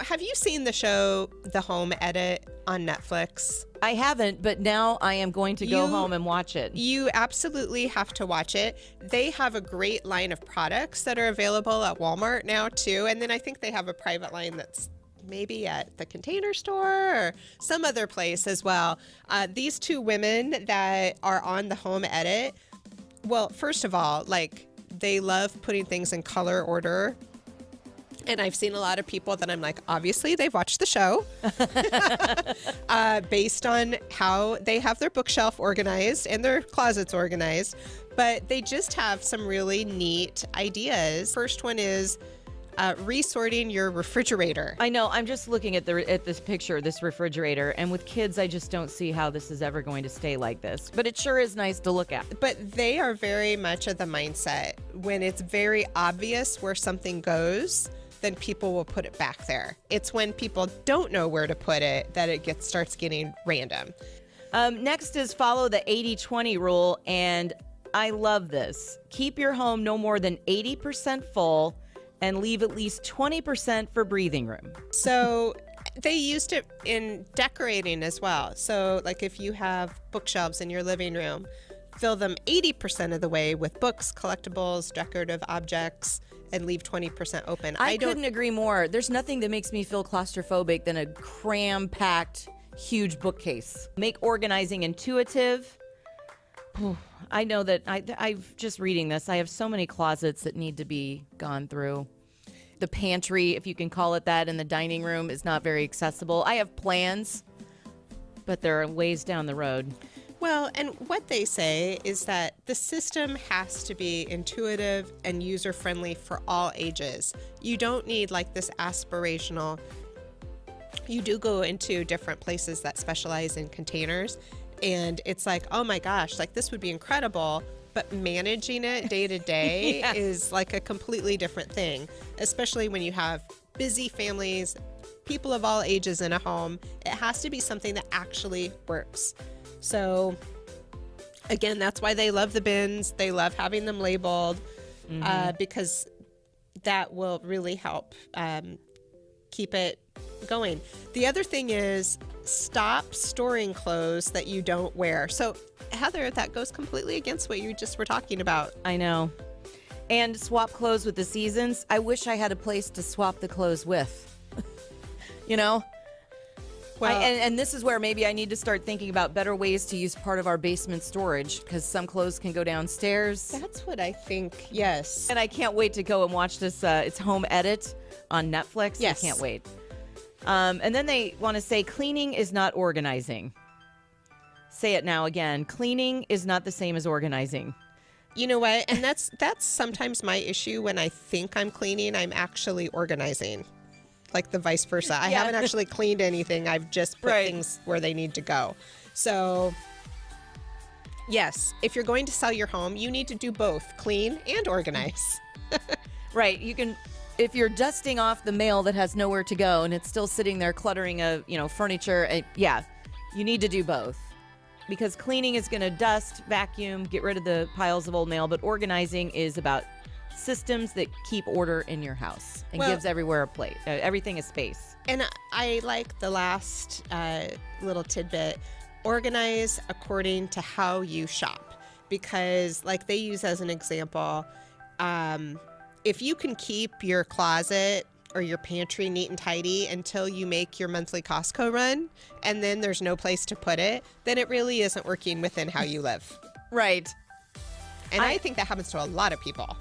have you seen the show The Home Edit on Netflix? I haven't, but now I am going to go home and watch it. You absolutely have to watch it. They have a great line of products that are available at Walmart now, too. And then I think they have a private line that's maybe at the Container Store or some other place as well. These two women that are on The Home Edit, well, first of all, like, they love putting things in color order. And I've seen a lot of people that I'm like, obviously they've watched the show based on how they have their bookshelf organized and their closets organized. But they just have some really neat ideas. First one is resorting your refrigerator. I know. I'm just looking at this picture, this refrigerator, and with kids, I just don't see how this is ever going to stay like this. But it sure is nice to look at. But they are very much of the mindset when it's very obvious where something goes, then people will put it back there. It's when people don't know where to put it that it starts getting random. Next is follow the 80-20 rule, and I love this. Keep your home no more than 80% full and leave at least 20% for breathing room. So they used it in decorating as well. So like if you have bookshelves in your living room, fill them 80% of the way with books, collectibles, decorative objects, and leave 20% open. I couldn't agree more. There's nothing that makes me feel claustrophobic than a cram-packed, huge bookcase. Make organizing intuitive. I know that I've just reading this. I have so many closets that need to be gone through. The pantry, if you can call it that, in the dining room is not very accessible. I have plans, but they're ways down the road. Well, and what they say is that the system has to be intuitive and user-friendly for all ages. You don't need like this aspirational. You do go into different places that specialize in containers, and it's like, oh my gosh, like this would be incredible, but managing it day to day is like a completely different thing, especially when you have busy families, people of all ages in a home. It has to be something that actually works. So again, that's why they love the bins. They love having them labeled because that will really help keep it going. The other thing is stop storing clothes that you don't wear. So Heather, that goes completely against what you just were talking about. I know. And swap clothes with the seasons. I wish I had a place to swap the clothes with. You know? Well, and this is where maybe I need to start thinking about better ways to use part of our basement storage, because some clothes can go downstairs. That's what I think, yes. And I can't wait to go and watch this. It's Home Edit on Netflix. Yes. I can't wait. And then they want to say cleaning is not organizing. Say it now again. Cleaning is not the same as organizing. You know what? And that's sometimes my issue. When I think I'm cleaning, I'm actually organizing. Like the vice versa. I haven't actually cleaned anything. I've just put things where they need to go. So yes, if you're going to sell your home, you need to do both, clean and organize. Right. You can, if you're dusting off the mail that has nowhere to go and it's still sitting there cluttering furniture, you need to do both. Because cleaning is going to dust, vacuum, get rid of the piles of old mail, but organizing is about systems that keep order in your house and gives everywhere a place, everything a space. And I like the last little tidbit, organize according to how you shop. Because like they use as an example, if you can keep your closet or your pantry neat and tidy until you make your monthly Costco run, and then there's no place to put it, then it really isn't working within how you live. Right. And I think that happens to a lot of people.